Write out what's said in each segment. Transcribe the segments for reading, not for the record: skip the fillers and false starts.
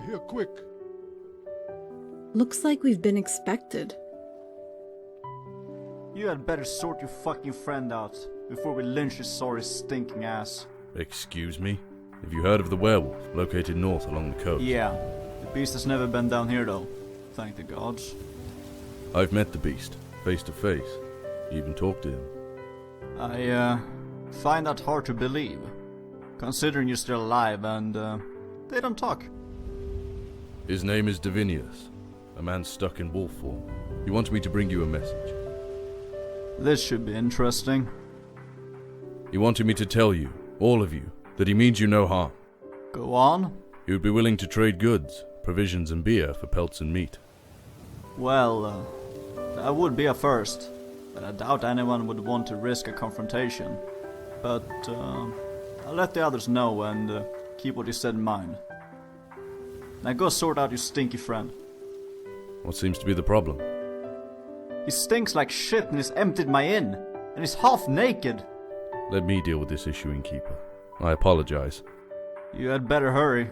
here quick. Looks like we've been expected. You had better sort your fucking friend out before we lynch his sorry stinking ass. Excuse me? Have you heard of the werewolf located north along the coast? Yeah, the beast has never been down here though. Thank the gods. I've met the beast, face to face. Even talked to him. I find that hard to believe, considering you're still alive and they don't talk. His name is Divinius, a man stuck in wolf form. He wanted me to bring you a message. This should be interesting. He wanted me to tell you, all of you, that he means you no harm. Go on. He would be willing to trade goods, provisions and beer for pelts and meat. Well, that would be a first, but I doubt anyone would want to risk a confrontation. But I'll let the others know and keep what you said in mind. Now go sort out your stinky friend. What seems to be the problem? He stinks like shit and he's emptied my inn, and he's half naked. Let me deal with this issue, innkeeper. I apologize. You had better hurry.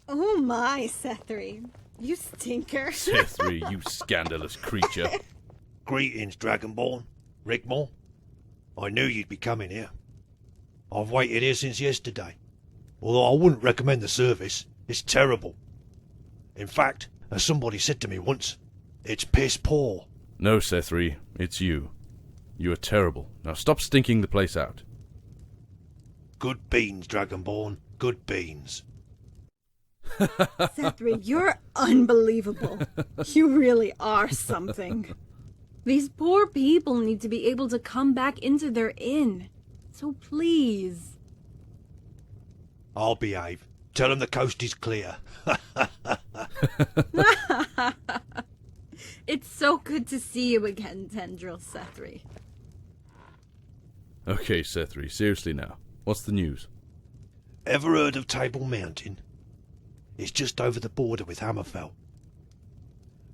Oh my, Sethri. You stinker. Sethri, you scandalous creature. Greetings, Dragonborn. Rigmor. I knew you'd be coming here. I've waited here since yesterday. Although I wouldn't recommend the service. It's terrible. In fact, as somebody said to me once, it's piss poor. No, Sethri, it's you. You are terrible. Now stop stinking the place out. Good beans, Dragonborn. Good beans. Sethri, you're unbelievable. You really are something. These poor people need to be able to come back into their inn. So please. I'll behave. Tell them the coast is clear. It's so good to see you again, Tendril Sethri. Okay, Sethri, seriously now. What's the news? Ever heard of Table Mountain? It's just over the border with Hammerfell.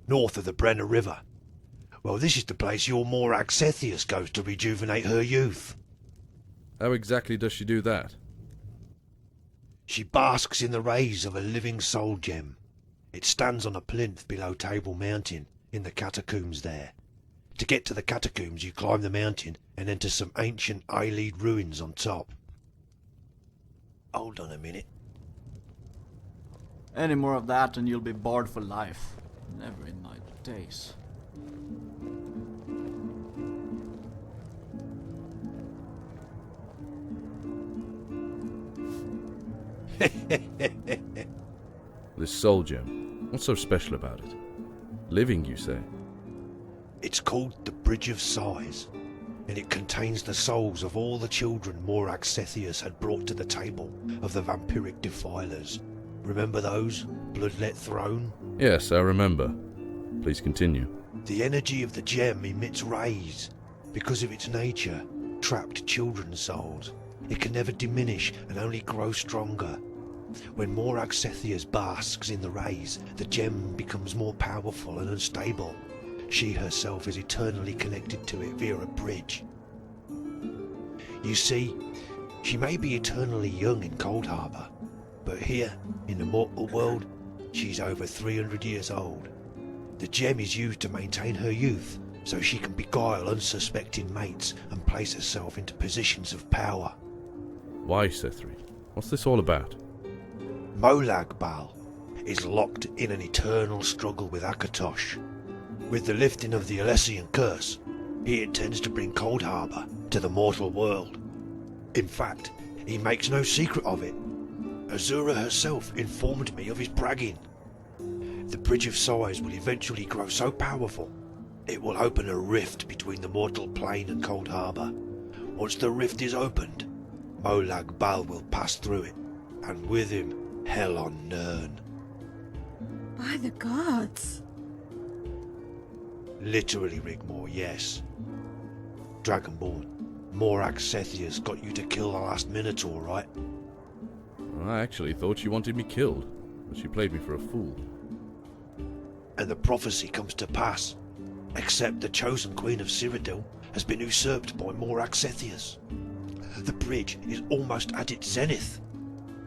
North of the Brenner River. Well, this is the place your Morag Sethius goes to rejuvenate her youth. How exactly does she do that? She basks in the rays of a living soul gem. It stands on a plinth below Table Mountain, in the catacombs there. To get to the catacombs you climb the mountain and enter some ancient Eyelid ruins on top. Hold on a minute. Any more of that and you'll be barred for life. Never in my days. This soul gem, what's so special about it? Living, you say? It's called the Bridge of Sighs, and it contains the souls of all the children Morag Sethius had brought to the table of the vampiric defilers. Remember those? Bloodlet Throne? Yes, I remember. Please continue. The energy of the gem emits rays. Because of its nature, trapped children's souls. It can never diminish and only grow stronger. When Morag Sethius basks in the rays, the gem becomes more powerful and unstable. She herself is eternally connected to it via a bridge. You see, she may be eternally young in Coldharbour, but here, in the mortal world, she's over 300 years old. The gem is used to maintain her youth, so she can beguile unsuspecting mates and place herself into positions of power. Why, Sethri? What's this all about? Molag Bal is locked in an eternal struggle with Akatosh. With the lifting of the Alessian curse, he intends to bring Coldharbour to the mortal world. In fact, he makes no secret of it. Azura herself informed me of his bragging. The Bridge of Sighs will eventually grow so powerful, it will open a rift between the mortal plane and Coldharbour. Once the rift is opened, Molag Bal will pass through it, and with him, hell on Nirn. By the gods. Literally, Rigmor, yes. Dragonborn, Morag Sethius got you to kill the last Minotaur, right? I actually thought she wanted me killed, but she played me for a fool. And the prophecy comes to pass. Except the chosen Queen of Cyrodiil has been usurped by Morag Sethius. The bridge is almost at its zenith,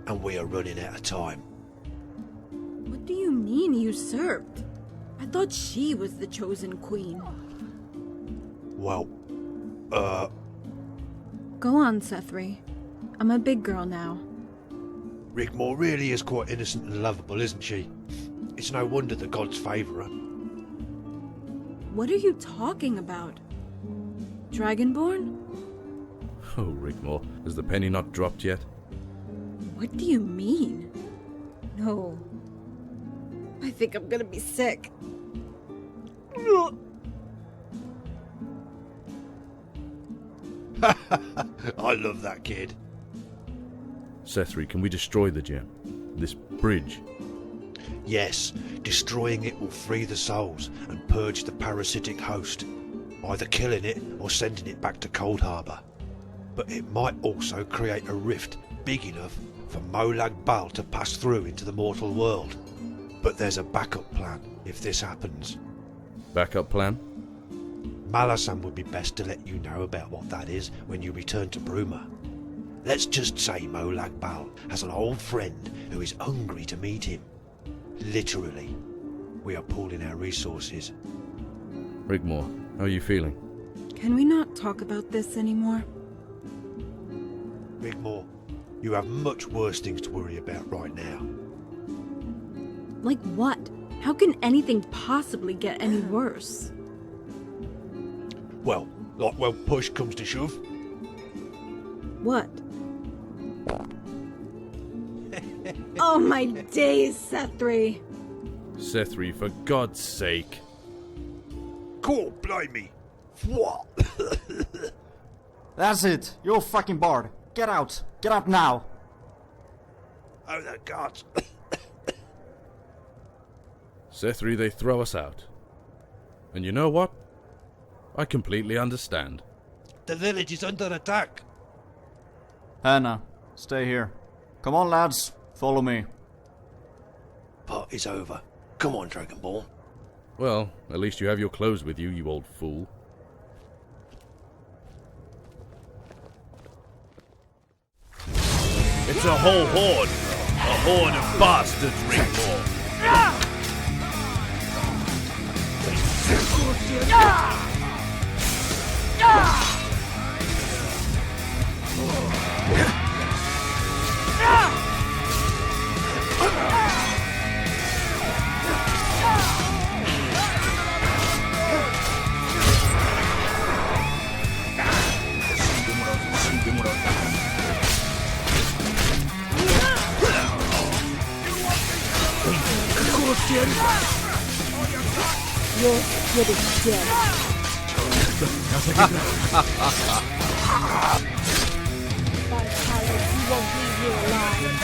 and we are running out of time. What do you mean usurped? I thought she was the chosen queen. Well, Go on, Sethri. I'm a big girl now. Rigmor really is quite innocent and lovable, isn't she? It's no wonder the gods favour her. What are you talking about? Dragonborn? Oh, Rigmor, has the penny not dropped yet? What do you mean? No. I think I'm gonna be sick. I love that kid. Sethri, can we destroy the gem? This bridge? Yes, destroying it will free the souls and purge the parasitic host, either killing it or sending it back to Cold Harbour. But it might also create a rift big enough for Molag Bal to pass through into the mortal world. But there's a backup plan if this happens. Backup plan? Malasan would be best to let you know about what that is when you return to Bruma. Let's just say Molag Bal has an old friend who is hungry to meet him. Literally. We are pooling our resources. Rigmor, how are you feeling? Can we not talk about this anymore? Rigmor, you have much worse things to worry about right now. Like what? How can anything possibly get any worse? Well, like when push comes to shove. What? Oh my days, Sethri! Sethri, for God's sake. Cool, blimey. What? That's it. You're a fucking bard. Get out. Get out now. Oh, the gods. Sethri, they throw us out. And you know what? I completely understand. The village is under attack. Hannah, stay here. Come on, lads. Follow me. Party's over. Come on, Dragonborn. Well, at least you have your clothes with you, you old fool. It's a whole horde. A horde of bastards, Rigmor. Your kid is dead. By Titus, you won't leave here alive.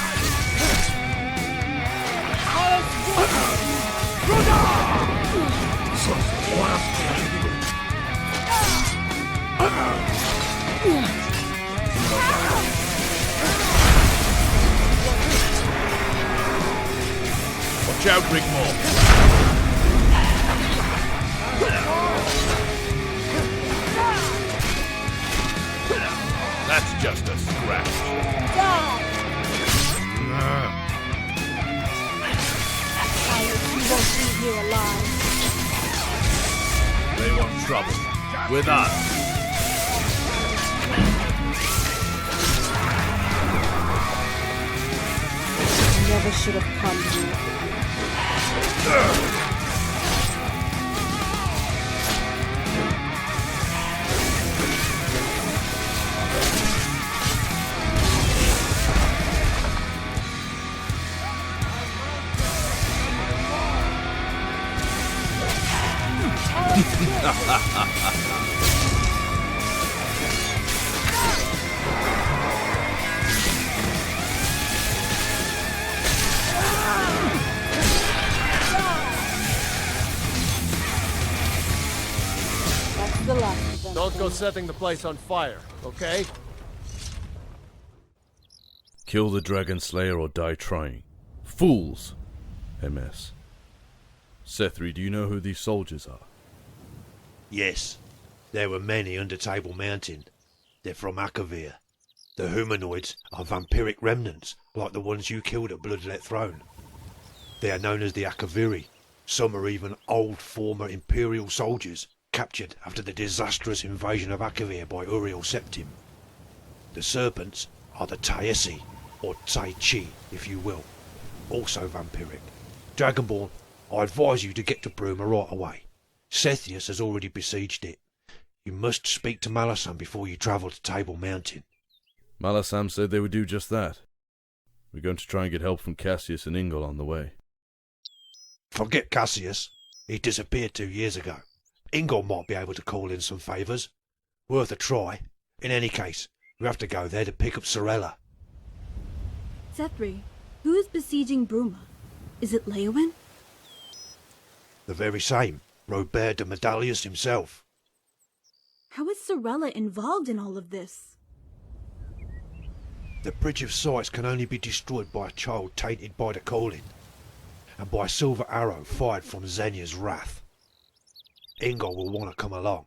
Watch out, Rigmor. That's just a scratch. Titus, you won't leave here alive. They want trouble. With us. Never should have come here. That's the last of them. Don't go setting the place on fire, okay? Kill the Dragon Slayer or die trying. Fools! MS. Sethri, do you know who these soldiers are? Yes, there were many under Table Mountain. They're from Akavir. The humanoids are vampiric remnants, like the ones you killed at Bloodlet Throne. They are known as the Akaviri. Some are even old former Imperial soldiers, captured after the disastrous invasion of Akavir by Uriel Septim. The serpents are the Taisi, or Tai Chi, if you will, also vampiric. Dragonborn, I advise you to get to Bruma right away. Sethius has already besieged it. You must speak to Malasam before you travel to Table Mountain. Malasam said they would do just that. We're going to try and get help from Cassius and Ingol on the way. Forget Cassius. He disappeared 2 years ago. Ingol might be able to call in some favours. Worth a try. In any case, we have to go there to pick up Sorella. Zethri, who is besieging Bruma? Is it Leowin? The very same. Robert de Medallius himself. How is Sorella involved in all of this? The Bridge of Sights can only be destroyed by a child tainted by the calling, and by a silver arrow fired from Xenia's wrath. Ingol will want to come along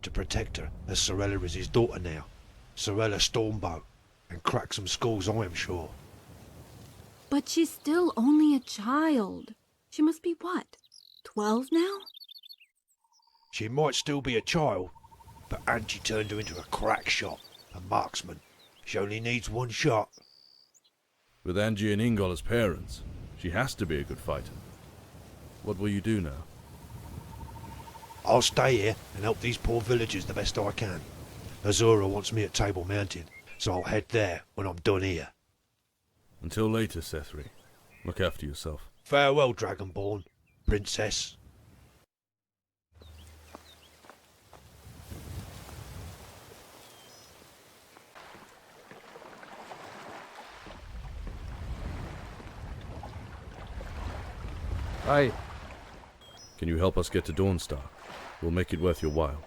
to protect her, as Sorella is his daughter now. Sorella Stormbow, and crack some skulls, I am sure. But she's still only a child. She must be what, 12 now? She might still be a child, but Angie turned her into a crack shot, a marksman. She only needs one shot. With Angie and Ingol as parents, she has to be a good fighter. What will you do now? I'll stay here and help these poor villagers the best I can. Azura wants me at Table Mountain, so I'll head there when I'm done here. Until later, Sethri. Look after yourself. Farewell, Dragonborn, Princess. Aye. Can you help us get to Dawnstar? We'll make it worth your while.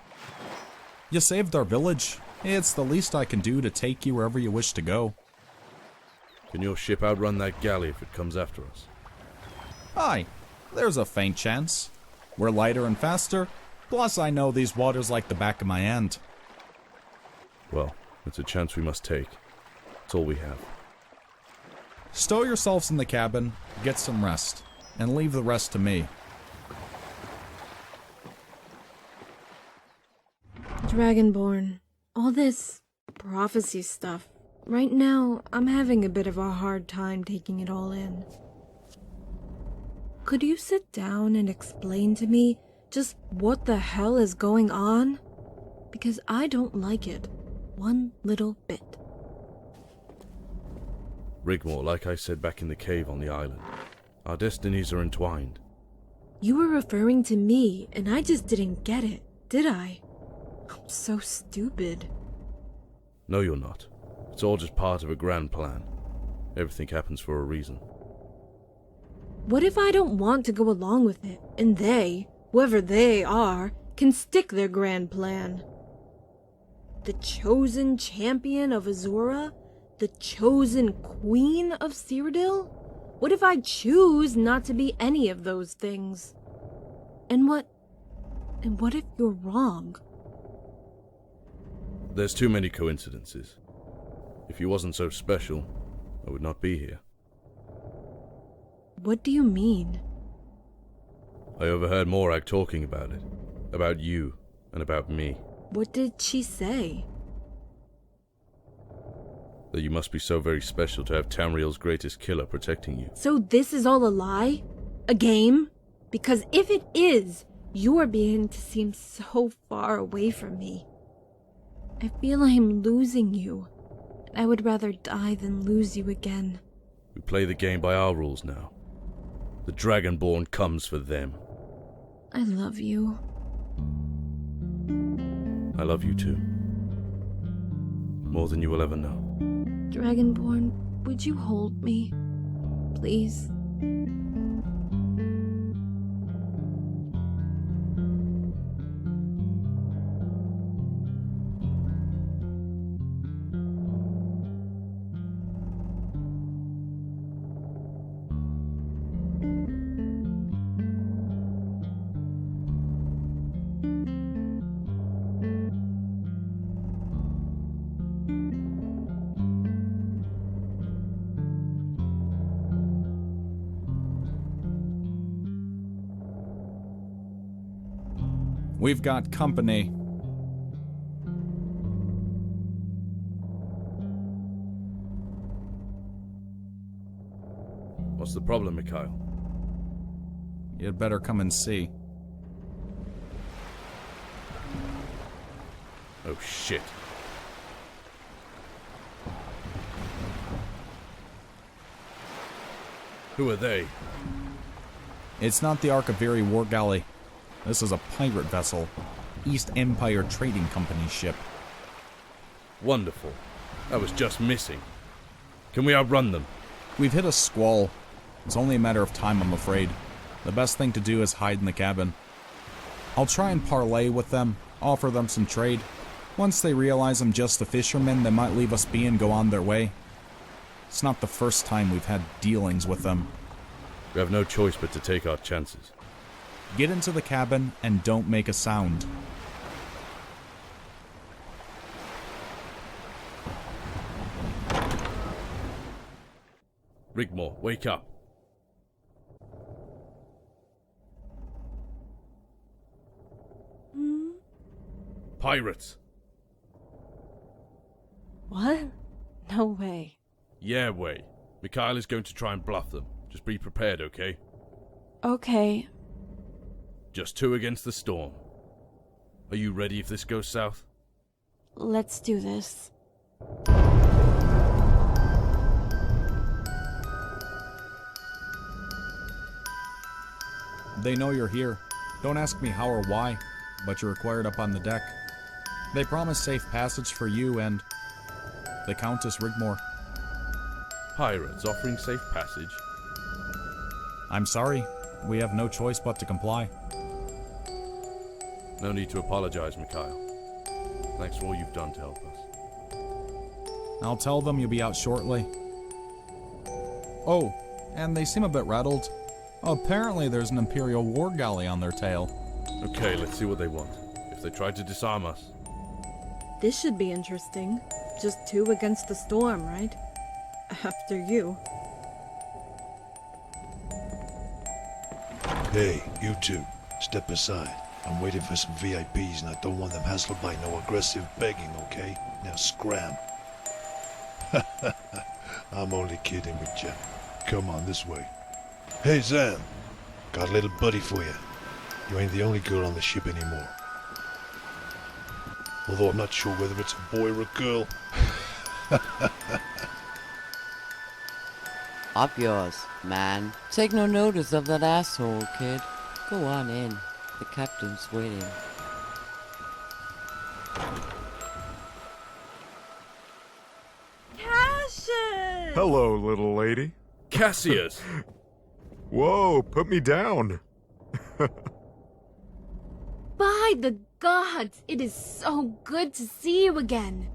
You saved our village. It's the least I can do to take you wherever you wish to go. Can your ship outrun that galley if it comes after us? Aye, there's a faint chance. We're lighter and faster, plus I know these waters like the back of my hand. Well, it's a chance we must take. It's all we have. Stow yourselves in the cabin, get some rest, and leave the rest to me. Dragonborn, all this prophecy stuff. Right now, I'm having a bit of a hard time taking it all in. Could you sit down and explain to me just what the hell is going on? Because I don't like it one little bit. Rigmor, like I said back in the cave on the island, our destinies are entwined. You were referring to me, and I just didn't get it, did I? I'm so stupid. No, you're not. It's all just part of a grand plan. Everything happens for a reason. What if I don't want to go along with it, and they, whoever they are, can stick their grand plan? The chosen champion of Azura? The chosen queen of Cyrodiil? What if I choose not to be any of those things? And what if you're wrong? There's too many coincidences. If you wasn't so special, I would not be here. What do you mean? I overheard Morag talking about it. About you, and about me. What did she say? That you must be so very special to have Tamriel's greatest killer protecting you. So this is all a lie? A game? Because if it is, you are beginning to seem so far away from me. I feel I'm losing you. I would rather die than lose you again. We play the game by our rules now. The Dragonborn comes for them. I love you. I love you too. More than you will ever know. Dragonborn, would you hold me? Please? We've got company. What's the problem, Mikhail? You'd better come and see. Oh shit. Who are they? It's not the Archiviri war galley. This is a pirate vessel. East Empire Trading Company ship. Wonderful. That was just missing. Can we outrun them? We've hit a squall. It's only a matter of time, I'm afraid. The best thing to do is hide in the cabin. I'll try and parlay with them, offer them some trade. Once they realize I'm just a fisherman, they might leave us be and go on their way. It's not the first time we've had dealings with them. We have no choice but to take our chances. Get into the cabin and don't make a sound. Rigmor, wake up. Pirates! What? No way. Yeah, way. Mikhail is going to try and bluff them. Just be prepared, okay? Okay. Just 2 against the storm. Are you ready if this goes south? Let's do this. They know you're here. Don't ask me how or why, but you're required up on the deck. They promise safe passage for you and the Countess Rigmor. Pirates offering safe passage? I'm sorry. We have no choice but to comply. No need to apologize, Mikhail. Thanks for all you've done to help us. I'll tell them you'll be out shortly. Oh, and they seem a bit rattled. Apparently there's an Imperial war galley on their tail. Okay, let's see what they want. If they try to disarm us. This should be interesting. Just 2 against the storm, right? After you. Hey, you two, step aside. I'm waiting for some VIPs and I don't want them hassled by no aggressive begging, okay? Now scram. I'm only kidding with you. Come on, this way. Hey, Zam. Got a little buddy for you. You ain't the only girl on the ship anymore. Although I'm not sure whether it's a boy or a girl. Up yours, man. Take no notice of that asshole, kid. Go on in. The captain's waiting. Cassius! Hello, little lady. Cassius! Whoa, put me down. By the gods, it is so good to see you again.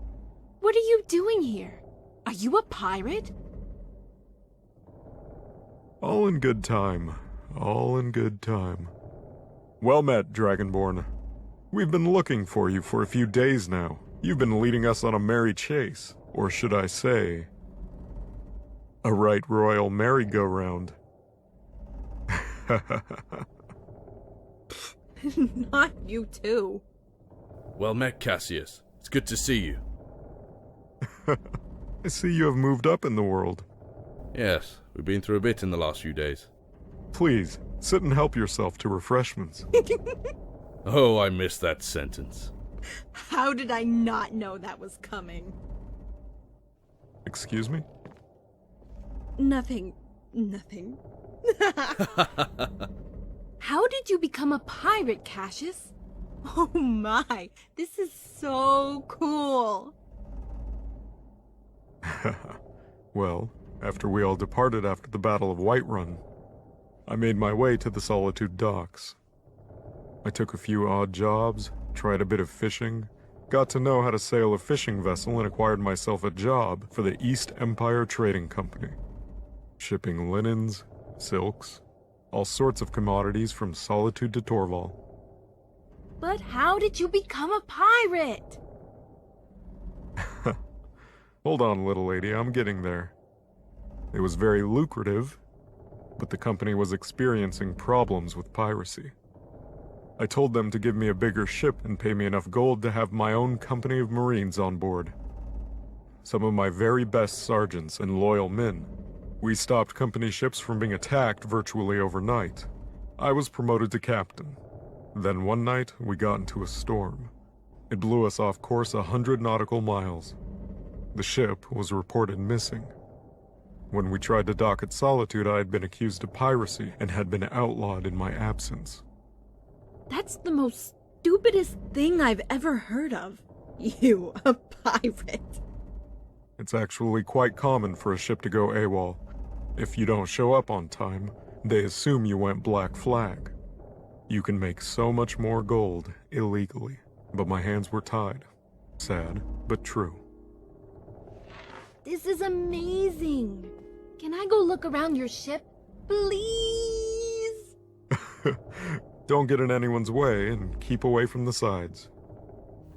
What are you doing here? Are you a pirate? All in good time. All in good time. Well met, Dragonborn. We've been looking for you for a few days now. You've been leading us on a merry chase, or should I say, a right royal merry-go-round. Not you too. Well met, Cassius. It's good to see you. I see you have moved up in the world. Yes, we've been through a bit in the last few days. Please, sit and help yourself to refreshments. Oh, I missed that sentence. How did I not know that was coming? Excuse me? Nothing. How did you become a pirate, Cassius? Oh my, this is so cool. Well, after we all departed after the Battle of Whiterun, I made my way to the Solitude docks. I took a few odd jobs, tried a bit of fishing, got to know how to sail a fishing vessel, and acquired myself a job for the East Empire Trading Company, shipping linens, silks, all sorts of commodities from Solitude to Torval. But how did you become a pirate? Hold on, little lady, I'm getting there. It was very lucrative, but the company was experiencing problems with piracy. I told them to give me a bigger ship and pay me enough gold to have my own company of Marines on board. Some of my very best sergeants and loyal men. We stopped company ships from being attacked virtually overnight. I was promoted to captain. Then one night, we got into a storm. It blew us off course 100 nautical miles. The ship was reported missing. When we tried to dock at Solitude, I had been accused of piracy and had been outlawed in my absence. That's the most stupidest thing I've ever heard of. You, a pirate. It's actually quite common for a ship to go AWOL. If you don't show up on time, they assume you went Black Flag. You can make so much more gold illegally, but my hands were tied. Sad, but true. This is amazing. Can I go look around your ship, please? Don't get in anyone's way and keep away from the sides.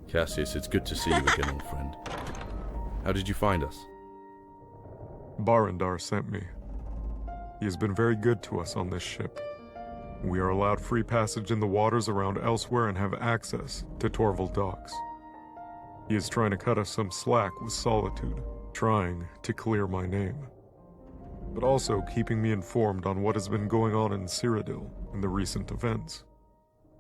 Cassius, it's good to see you again, old friend. How did you find us? Barandar sent me. He has been very good to us on this ship. We are allowed free passage in the waters around elsewhere and have access to Torval docks. He is trying to cut us some slack with Solitude, trying to clear my name, but also keeping me informed on what has been going on in Cyrodiil in the recent events.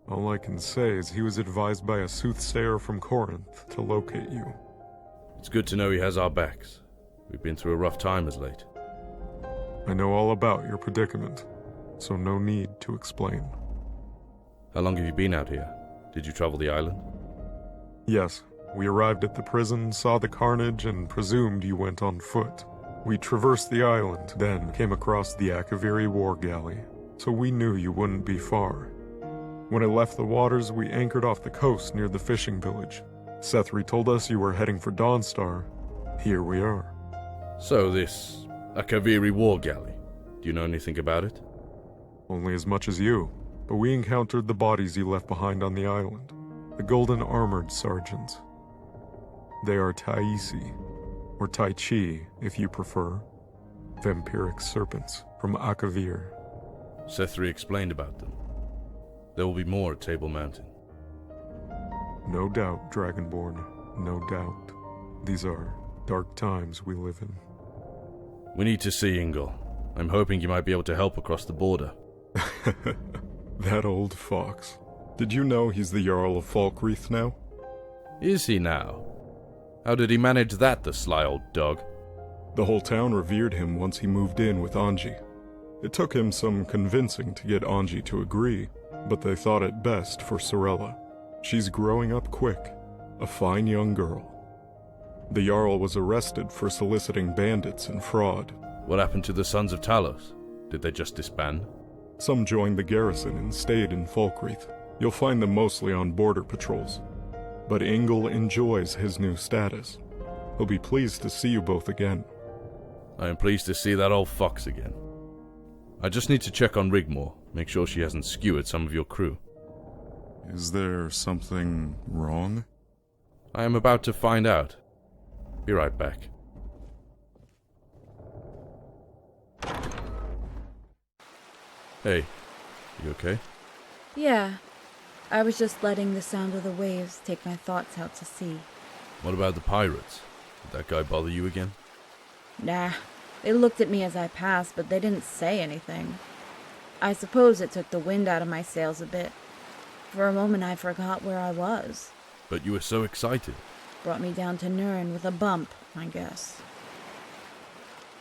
All I can say is he was advised by a soothsayer from Corinth to locate you. It's good to know he has our backs. We've been through a rough time as late. I know all about your predicament, so no need to explain. How long have you been out here? Did you travel the island? Yes, we arrived at the prison, saw the carnage, and presumed you went on foot. We traversed the island, then came across the Akaviri war galley, so we knew you wouldn't be far. When it left the waters, we anchored off the coast near the fishing village. Sethri told us you were heading for Dawnstar. Here we are. So this Akaviri war galley, do you know anything about it? Only as much as you, but we encountered the bodies you left behind on the island. The golden armored sergeants. They are Taisi, or Tai Chi if you prefer. Vampiric serpents from Akavir. Sethri explained about them. There will be more at Table Mountain. No doubt, Dragonborn, no doubt. These are dark times we live in. We need to see Ingol. I'm hoping you might be able to help across the border. That old fox. Did you know he's the Jarl of Falkreath now? Is he now? How did he manage that, the sly old dog? The whole town revered him once he moved in with Anji. It took him some convincing to get Anji to agree, but they thought it best for Sorella. She's growing up quick, a fine young girl. The Jarl was arrested for soliciting bandits and fraud. What happened to the Sons of Talos? Did they just disband? Some joined the garrison and stayed in Falkreath. You'll find them mostly on border patrols. But Ingol enjoys his new status. He'll be pleased to see you both again. I am pleased to see that old fox again. I just need to check on Rigmor, make sure she hasn't skewered some of your crew. Is there something wrong? I am about to find out. Be right back. Hey, you okay? Yeah. I was just letting the sound of the waves take my thoughts out to sea. What about the pirates? Did that guy bother you again? Nah. They looked at me as I passed, but they didn't say anything. I suppose it took the wind out of my sails a bit. For a moment I forgot where I was. But you were so excited. Brought me down to Nuren with a bump, I guess.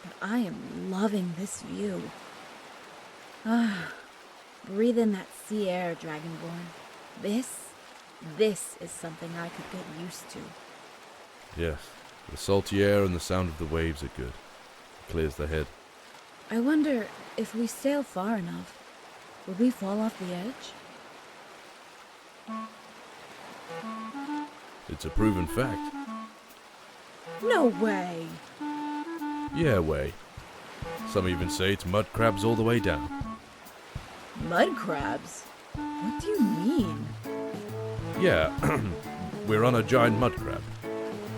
But I am loving this view. Breathe in that sea air, Dragonborn. This is something I could get used to. Yes, the salty air and the sound of the waves are good. It clears the head. I wonder if we sail far enough, would we fall off the edge? It's a proven fact. No way! Yeah, way. Some even say it's mud crabs all the way down. Mud crabs? What do you mean? Yeah, we're on a giant mud crab,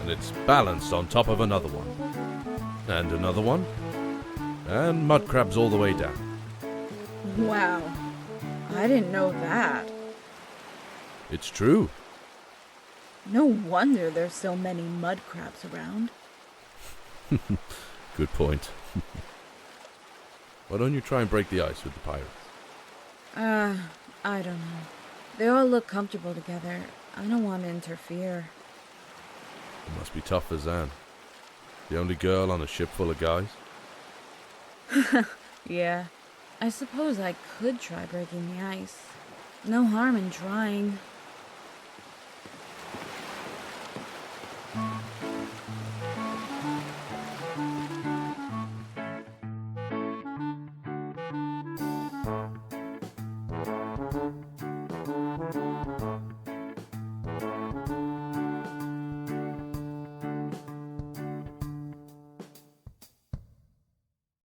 and it's balanced on top of another one. And another one. And mud crabs all the way down. Wow. I didn't know that. It's true. No wonder there's so many mud crabs around. Good point. Why don't you try and break the ice with the pirates? I don't know. They all look comfortable together. I don't want to interfere. It must be tough for Zan. The only girl on a ship full of guys. Yeah. I suppose I could try breaking the ice. No harm in trying.